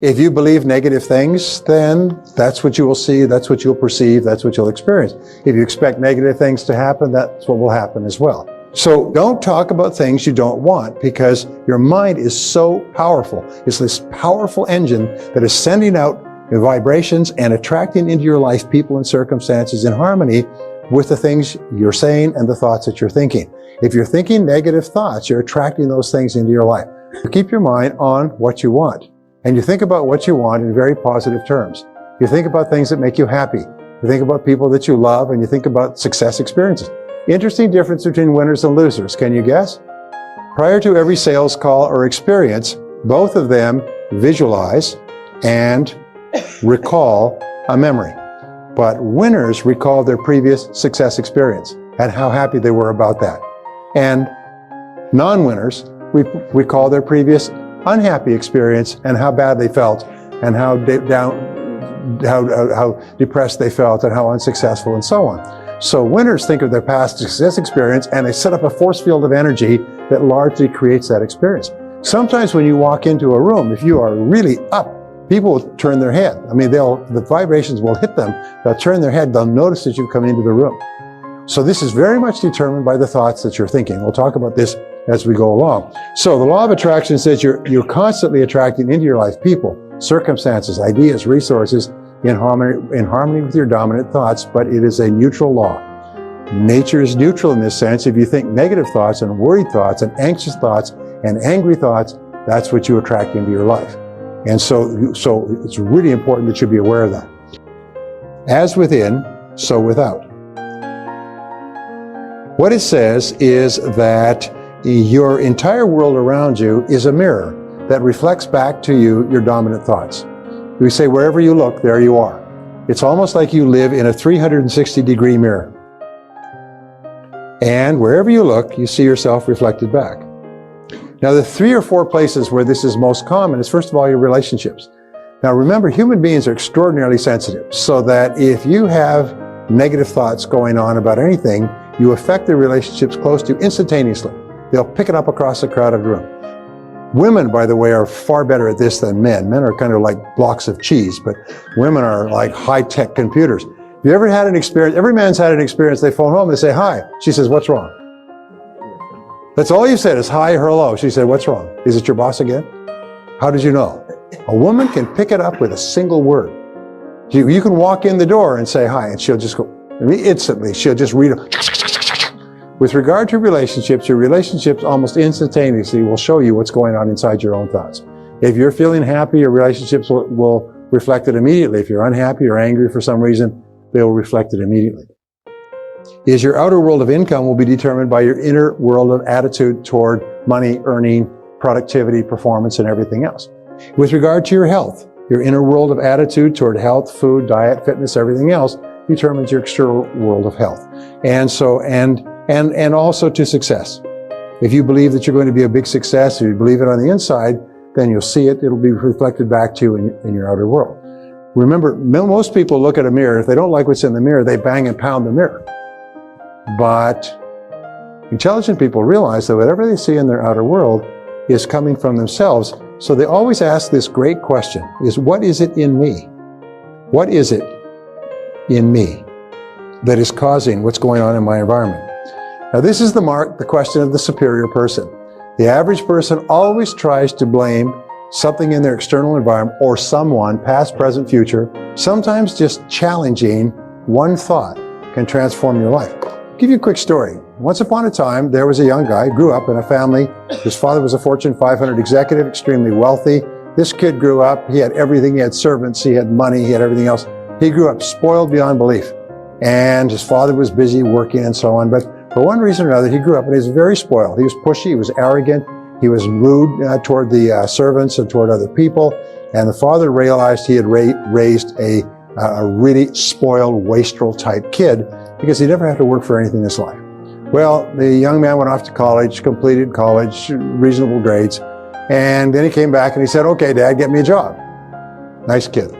If you believe negative things, then that's what you will see, that's what you'll perceive, that's what you'll experience. If you expect negative things to happen, that's what will happen as well. So don't talk about things you don't want, because your mind is so powerful. It's this powerful engine that is sending out vibrations and attracting into your life people and circumstances in harmony with the things you're saying and the thoughts that you're thinking. If you're thinking negative thoughts, you're attracting those things into your life. Keep your mind on what you want. And you think about what you want in very positive terms. You think about things that make you happy. You think about people that you love, and you think about success experiences. Interesting difference between winners and losers. Can you guess? Prior to every sales call or experience, both of them visualize and recall a memory. But winners recall their previous success experience and how happy they were about that. And non-winners recall their previous unhappy experience and how bad they felt and how depressed they felt and how unsuccessful and so on. So winners think of their past success experience, and they set up a force field of energy that largely creates that experience. Sometimes when you walk into a room, if you are really up, people will turn their head. I mean, the vibrations will hit them. They'll turn their head. They'll notice that you've come into the room. So this is very much determined by the thoughts that you're thinking. We'll talk about this as we go along. So the law of attraction says you're constantly attracting into your life people, circumstances, ideas, resources in harmony with your dominant thoughts, but it is a neutral law. Nature is neutral in this sense. If you think negative thoughts and worried thoughts and anxious thoughts and angry thoughts, that's what you attract into your life. And so it's really important that you be aware of that. As within, so without. What it says is that your entire world around you is a mirror that reflects back to you your dominant thoughts. We say wherever you look, there you are. It's almost like you live in a 360-degree mirror. And wherever you look, you see yourself reflected back. Now, the 3 or 4 places where this is most common is, first of all, your relationships. Now, remember, human beings are extraordinarily sensitive, so that if you have negative thoughts going on about anything, you affect the relationships close to you instantaneously. They'll pick it up across a crowded room. Women, by the way, are far better at this than men. Men are kind of like blocks of cheese, but women are like high-tech computers. Have you ever had an experience? Every man's had an experience. They phone home, they say, hi. She says, what's wrong? That's all you said is hi or hello. She said, what's wrong? Is it your boss again? How did you know? A woman can pick it up with a single word. You can walk in the door and say hi, and she'll just go, instantly, she'll just read it. With regard to relationships, your relationships almost instantaneously will show you what's going on inside your own thoughts. If you're feeling happy, your relationships will reflect it immediately. If you're unhappy or angry for some reason, they will reflect it immediately. Is your outer world of income will be determined by your inner world of attitude toward money, earning, productivity, performance, and everything else. With regard to your health, your inner world of attitude toward health, food, diet, fitness, everything else determines your external world of health. And also to success. If you believe that you're going to be a big success, if you believe it on the inside, then you'll see it. It'll be reflected back to you in your outer world. Remember, most people look at a mirror. If they don't like what's in the mirror, they bang and pound the mirror. But intelligent people realize that whatever they see in their outer world is coming from themselves. So they always ask this great question, is what is it in me? What is it in me that is causing what's going on in my environment? Now this is the question of the superior person. The average person always tries to blame something in their external environment or someone, past, present, future. Sometimes just challenging one thought can transform your life. I'll give you a quick story. Once upon a time, there was a young guy, grew up in a family. His father was a Fortune 500 executive, extremely wealthy. This kid grew up, he had everything, he had servants, he had money, he had everything else. He grew up spoiled beyond belief. And his father was busy working and so on, but for one reason or another, he grew up and he was very spoiled. He was pushy, he was arrogant, he was rude toward the servants and toward other people. And the father realized he had raised a really spoiled, wastrel type kid because he never had to work for anything in his life. Well, the young man went off to college, completed college, reasonable grades. And then he came back and he said, okay, Dad, get me a job. Nice kid.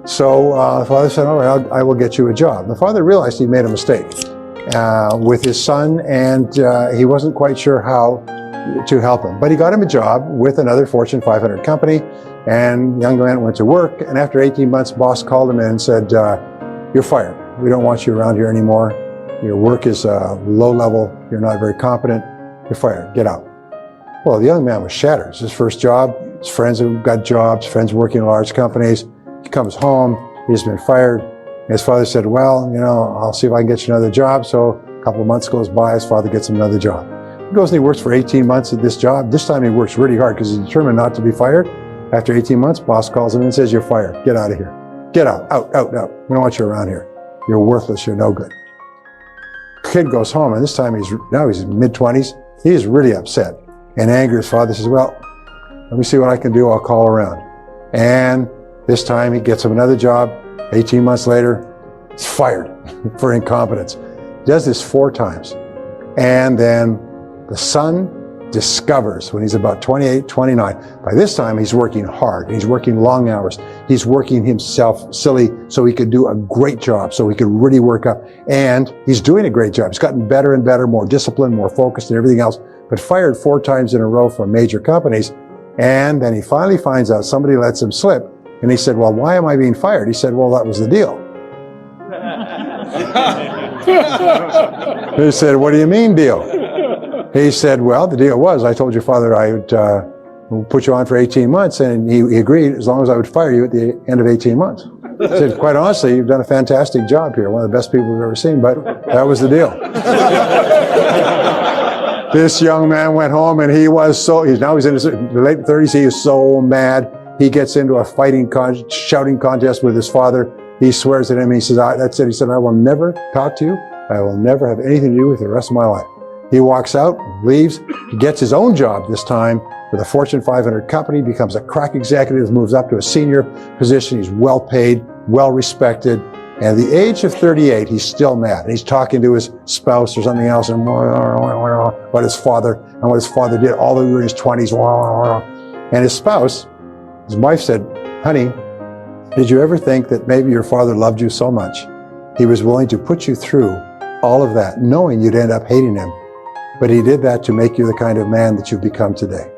So the father said, all right, I will get you a job. The father realized he made a mistake with his son, and he wasn't quite sure how to help him. But he got him a job with another Fortune 500 company, and young man went to work, and after 18 months, boss called him in and said, you're fired. We don't want you around here anymore. Your work is low level. You're not very competent. You're fired. Get out. Well, the young man was shattered. It's his first job. His friends have got jobs, friends working in large companies. He comes home. He's been fired. And his father said, well, you know, I'll see if I can get you another job. So a couple of months goes by. His father gets him another job. He goes and he works for 18 months at this job. This time he works really hard because he's determined not to be fired. After 18 months, boss calls him and says, you're fired. Get out of here. Get out, out, out, out. We don't want you around here. You're worthless. You're no good. Kid goes home, and this time he's mid-20s. He's really upset and angry. His father says, well, let me see what I can do. I'll call around. And this time he gets him another job. 18 months later, he's fired for incompetence. He does this 4 times. And then the son discovers when he's about 28, 29. By this time, he's working hard. He's working long hours. He's working himself silly so he could do a great job, so he could really work up. And he's doing a great job. He's gotten better and better, more disciplined, more focused and everything else, but fired 4 times in a row from major companies. And then he finally finds out somebody lets him slip. And he said, well, why am I being fired? He said, well, that was the deal. He said, what do you mean deal? He said, well, the deal was, I told your father I would put you on for 18 months, and he agreed as long as I would fire you at the end of 18 months. He said, quite honestly, you've done a fantastic job here, one of the best people we've ever seen, but that was the deal. This young man went home, and he was now he's in his late 30s, he is so mad. He gets into a shouting contest with his father. He swears at him, he says, that's it. He said, I will never talk to you. I will never have anything to do with you the rest of my life. He walks out, leaves, he gets his own job this time with a Fortune 500 company, becomes a crack executive, moves up to a senior position. He's well paid, well respected. And at the age of 38, he's still mad. And he's talking to his spouse or something else and what his father did all the way in his 20s. And his spouse, his wife said, honey, did you ever think that maybe your father loved you so much he was willing to put you through all of that, knowing you'd end up hating him? But he did that to make you the kind of man that you've become today.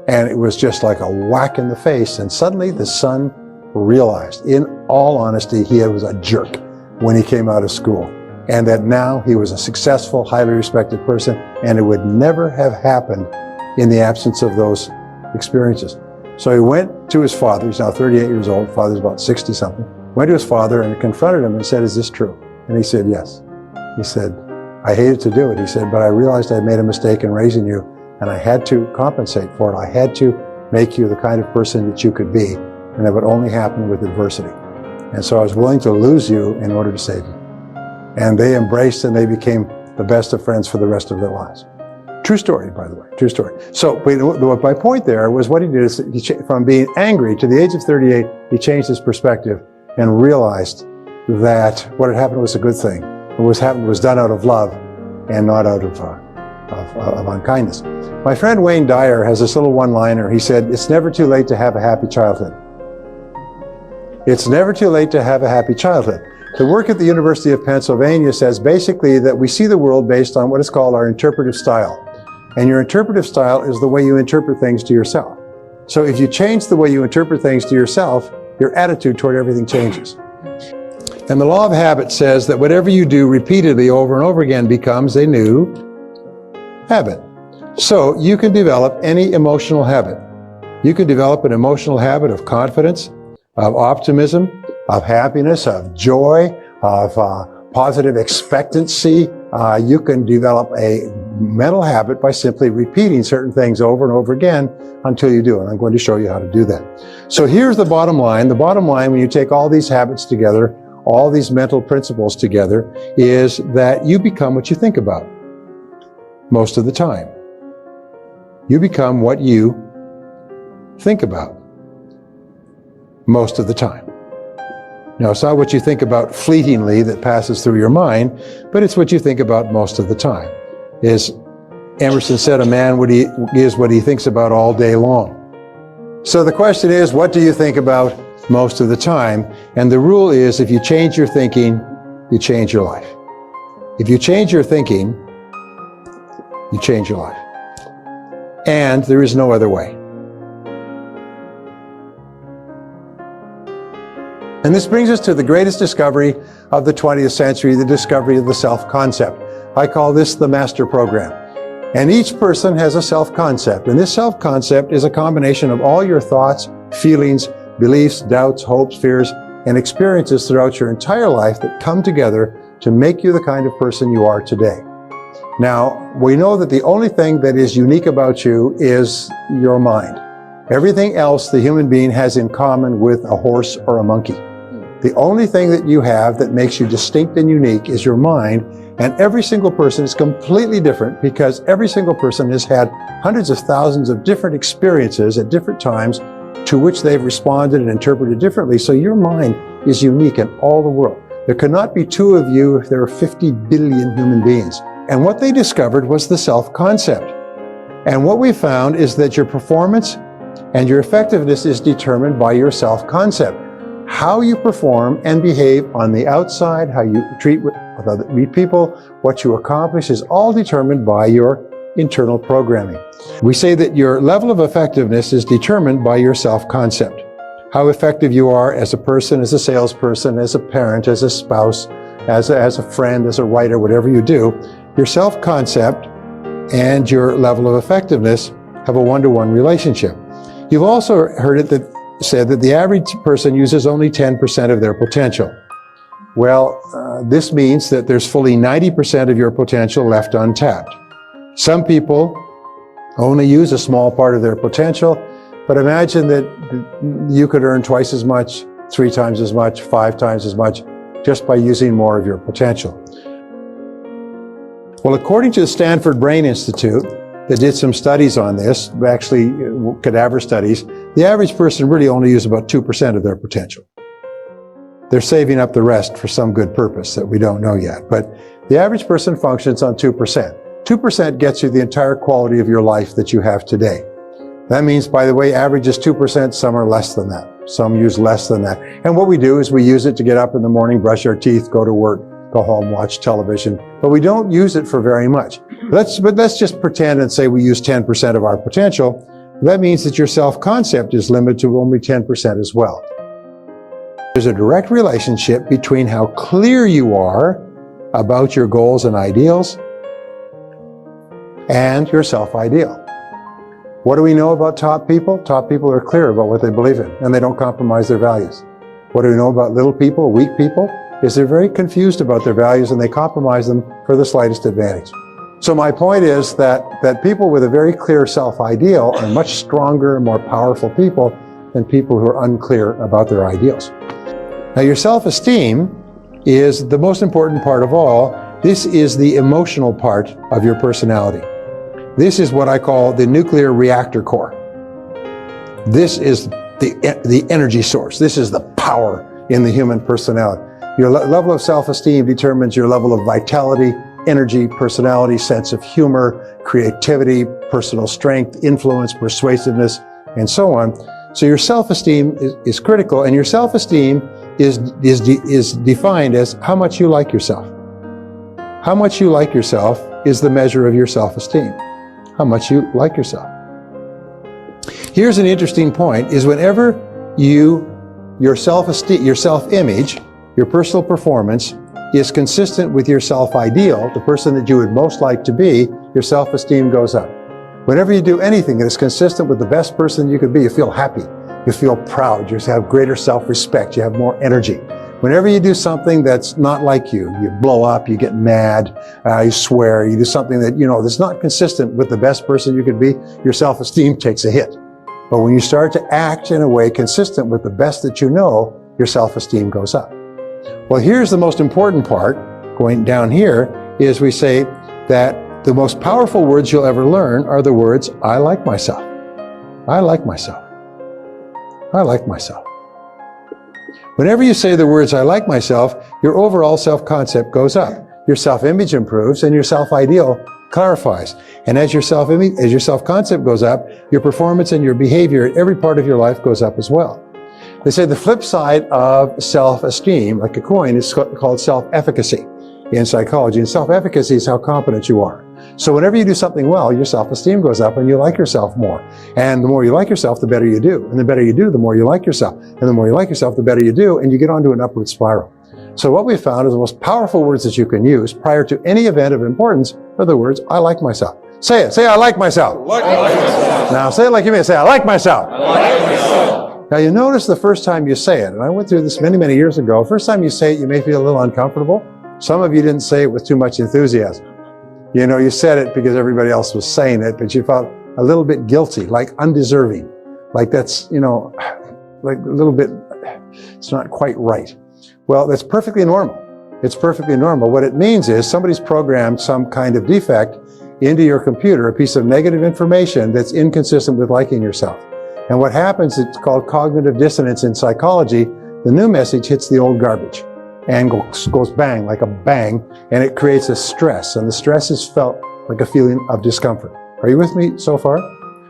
And it was just like a whack in the face. And suddenly the son realized, in all honesty, he was a jerk when he came out of school. And that now he was a successful, highly respected person. And it would never have happened in the absence of those experiences. So he went to his father. He's now 38 years old. Father's about 60 something. Went to his father and confronted him and said, is this true? And he said, yes. He said, I hated to do it. He said, but I realized I made a mistake in raising you, and I had to compensate for it. I had to make you the kind of person that you could be, and that would only happen with adversity. And so I was willing to lose you in order to save you. And they embraced, and they became the best of friends for the rest of their lives. True story, by the way, true story. So my point there was what he did is, from being angry to the age of 38, he changed his perspective and realized that what had happened was a good thing. What happened was done out of love and not out of unkindness. My friend Wayne Dyer has this little one-liner. He said, it's never too late to have a happy childhood. It's never too late to have a happy childhood. The work at the University of Pennsylvania says basically that we see the world based on what is called our interpretive style. And your interpretive style is the way you interpret things to yourself. So if you change the way you interpret things to yourself, your attitude toward everything changes. And the law of habit says that whatever you do repeatedly over and over again becomes a new habit. So you can develop any emotional habit. You can develop an emotional habit of confidence, of optimism, of happiness, of joy, of positive expectancy. You can develop a mental habit by simply repeating certain things over and over again until you do. And I'm going to show you how to do that. So here's the bottom line. The bottom line, when you take all these habits together, all these mental principles together, is that you become what you think about most of the time. You become what you think about most of the time. Now, it's not what you think about fleetingly that passes through your mind, but it's what you think about most of the time. As Emerson said, a man is what he thinks about all day long. So the question is, what do you think about most of the time? And the rule is, if you change your thinking, you change your life. If you change your thinking, you change your life. and there is no other way. And this brings us to the greatest discovery of the 20th century, the discovery of the self-concept. I call this the master program. And each person has a self-concept. And this self-concept is a combination of all your thoughts, feelings, beliefs, doubts, hopes, fears, and experiences throughout your entire life that come together to make you the kind of person you are today. Now, we know that the only thing that is unique about you is your mind. Everything else the human being has in common with a horse or a monkey. The only thing that you have that makes you distinct and unique is your mind, and every single person is completely different because every single person has had hundreds of thousands of different experiences at different times to which they've responded and interpreted differently. So your mind is unique in all the world. There cannot be two of you if there are 50 billion human beings. And what they discovered was the self-concept. And what we found is that your performance and your effectiveness is determined by your self-concept. How you perform and behave on the outside, how you treat people, what you accomplish is all determined by your internal programming. We say that your level of effectiveness is determined by your self-concept. How effective you are as a person, as a salesperson, as a parent, as a spouse, as a friend, as a writer, whatever you do, your self-concept and your level of effectiveness have a one-to-one relationship. You've also heard it said that the average person uses only 10% of their potential. Well, this means that there's fully 90% of your potential left untapped. Some people only use a small part of their potential, but imagine that you could earn twice as much, 3 times as much, 5 times as much, just by using more of your potential. Well, according to the Stanford Brain Institute, that did some studies on this, actually cadaver studies, the average person really only uses about 2% of their potential. They're saving up the rest for some good purpose that we don't know yet. But the average person functions on 2%. 2% gets you the entire quality of your life that you have today. That means, by the way, average is 2%, some are less than that. Some use less than that. And what we do is we use it to get up in the morning, brush our teeth, go to work, go home, watch television, but we don't use it for very much. But let's just pretend and say we use 10% of our potential. That means that your self-concept is limited to only 10% as well. There's a direct relationship between how clear you are about your goals and ideals and your self-ideal. What do we know about top people? Top people are clear about what they believe in, and they don't compromise their values. What do we know about little people, weak people? Is they're very confused about their values and they compromise them for the slightest advantage. So my point is that people with a very clear self-ideal are much stronger and more powerful people than people who are unclear about their ideals. Now, your self-esteem is the most important part of all. This is the emotional part of your personality. This is what I call the nuclear reactor core. This is the energy source. This is the power in the human personality. Your level of self-esteem determines your level of vitality, energy, personality, sense of humor, creativity, personal strength, influence, persuasiveness, and so on. So your self-esteem is critical, and your self-esteem is defined as how much you like yourself. How much you like yourself is the measure of your self-esteem. How much you like yourself. Here's an interesting point, is whenever your self-esteem, your self-image, your personal performance is consistent with your self-ideal, the person that you would most like to be, your self-esteem goes up. Whenever you do anything that is consistent with the best person you could be, you feel happy, you feel proud, you have greater self-respect, you have more energy. Whenever you do something that's not like you blow up, you get mad, you swear, you do something that, that's not consistent with the best person you could be, your self-esteem takes a hit. But when you start to act in a way consistent with the best that you know, your self-esteem goes up. Well, here's the most important part, going down here, is we say that the most powerful words you'll ever learn are the words, I like myself. I like myself. I like myself. Whenever you say the words, I like myself, your overall self-concept goes up. Your self-image improves and your self-ideal clarifies. And as your self-concept goes up, your performance and your behavior in every part of your life goes up as well. They say the flip side of self-esteem, like a coin, is called self-efficacy in psychology. And self-efficacy is how competent you are. So whenever you do something well, your self-esteem goes up and you like yourself more. And the more you like yourself, the better you do. And the better you do, the more you like yourself. And the more you like yourself, the better you do, and you get onto an upward spiral. So what we found is the most powerful words that you can use prior to any event of importance are the words, I like myself. Say it. Say, I like myself. I like myself. Now say it like you mean. Say, I like myself. I like myself. Now you notice the first time you say it, and I went through this many, many years ago, first time you say it, you may feel a little uncomfortable. Some of you didn't say it with too much enthusiasm. You know, you said it because everybody else was saying it, but you felt a little bit guilty, like undeserving. Like that's, you know, like a little bit, it's not quite right. Well, that's perfectly normal. It's perfectly normal. What it means is somebody's programmed some kind of defect into your computer, a piece of negative information that's inconsistent with liking yourself. And what happens, it's called cognitive dissonance in psychology. The new message hits the old garbage and goes bang, like a bang, and it creates a stress. And the stress is felt like a feeling of discomfort. Are you with me so far?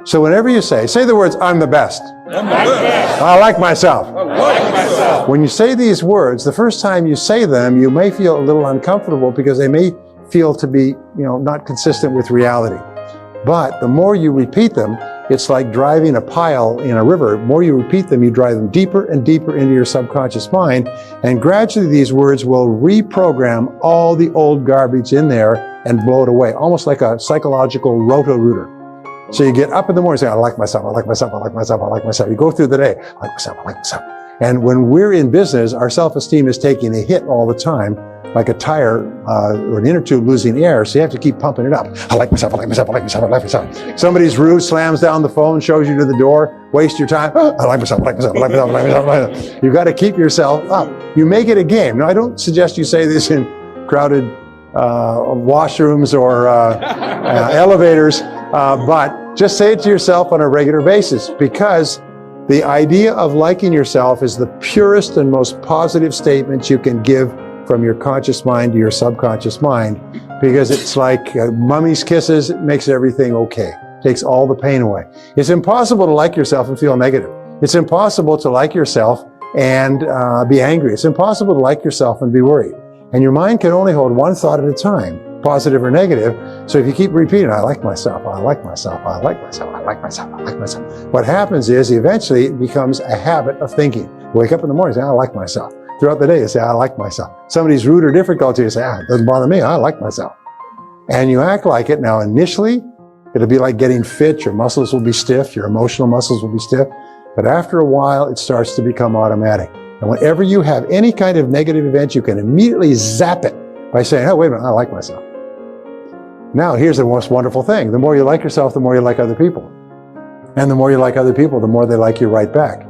So whenever you say the words, I'm the best. I'm the best. I like myself. I like myself. When you say these words, the first time you say them, you may feel a little uncomfortable because they may feel to be, not consistent with reality. But the more you repeat them, it's like driving a pile in a river. The more you repeat them, you drive them deeper and deeper into your subconscious mind. And gradually these words will reprogram all the old garbage in there and blow it away, almost like a psychological roto-rooter. So you get up in the morning saying, I like myself, I like myself, I like myself, I like myself. You go through the day, I like myself, I like myself. And when we're in business, our self-esteem is taking a hit all the time, like a tire or an inner tube losing air, so you have to keep pumping it up. I like myself, I like myself, I like myself, I like myself. Somebody's rude, slams down the phone, shows you to the door, waste your time. I like myself, I like myself, I like myself, I like myself, I like myself. You've got to keep yourself up. You make it a game. Now, I don't suggest you say this in crowded washrooms or elevators, but just say it to yourself on a regular basis, because the idea of liking yourself is the purest and most positive statement you can give from your conscious mind to your subconscious mind, because it's like mummy's kisses. It makes everything okay. Takes all the pain away. It's impossible to like yourself and feel negative. It's impossible to like yourself and be angry. It's impossible to like yourself and be worried. And your mind can only hold one thought at a time, positive or negative. So if you keep repeating, I like myself, I like myself, I like myself, I like myself, I like myself, what happens is eventually it becomes a habit of thinking. You wake up in the morning and say, I like myself. Throughout the day, you say, I like myself. Somebody's rude or difficult to you, say, it doesn't bother me, I like myself. And you act like it. Now, initially, it'll be like getting fit. Your muscles will be stiff, your emotional muscles will be stiff. But after a while, it starts to become automatic. And whenever you have any kind of negative event, you can immediately zap it by saying, oh, wait a minute, I like myself. Now, here's the most wonderful thing. The more you like yourself, the more you like other people. And the more you like other people, the more they like you right back.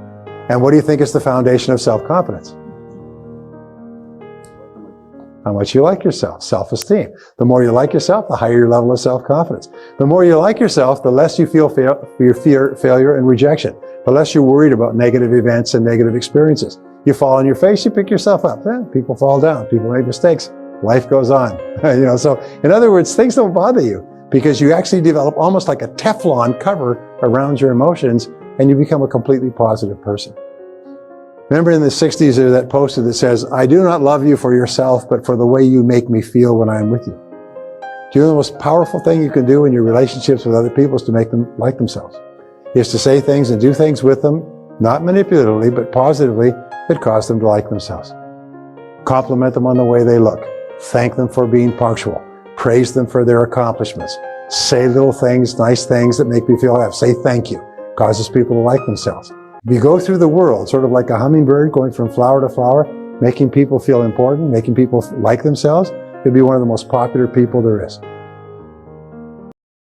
And what do you think is the foundation of self-confidence? How much you like yourself, self-esteem. The more you like yourself, the higher your level of self-confidence. The more you like yourself, the less you feel your fear, failure, and rejection. The less you're worried about negative events and negative experiences. You fall on your face, you pick yourself up. People fall down, people make mistakes. Life goes on. So in other words, things don't bother you because you actually develop almost like a Teflon cover around your emotions, and you become a completely positive person. Remember in the 60s, there's that poster that says, I do not love you for yourself, but for the way you make me feel when I'm with you. Do you know the most powerful thing you can do in your relationships with other people is to make them like themselves? Is to say things and do things with them, not manipulatively, but positively, that cause them to like themselves. Compliment them on the way they look. Thank them for being punctual. Praise them for their accomplishments. Say little things, nice things that make me feel happy. Say thank you. Causes people to like themselves. If you go through the world, sort of like a hummingbird going from flower to flower, making people feel important, making people like themselves, you'll be one of the most popular people there is.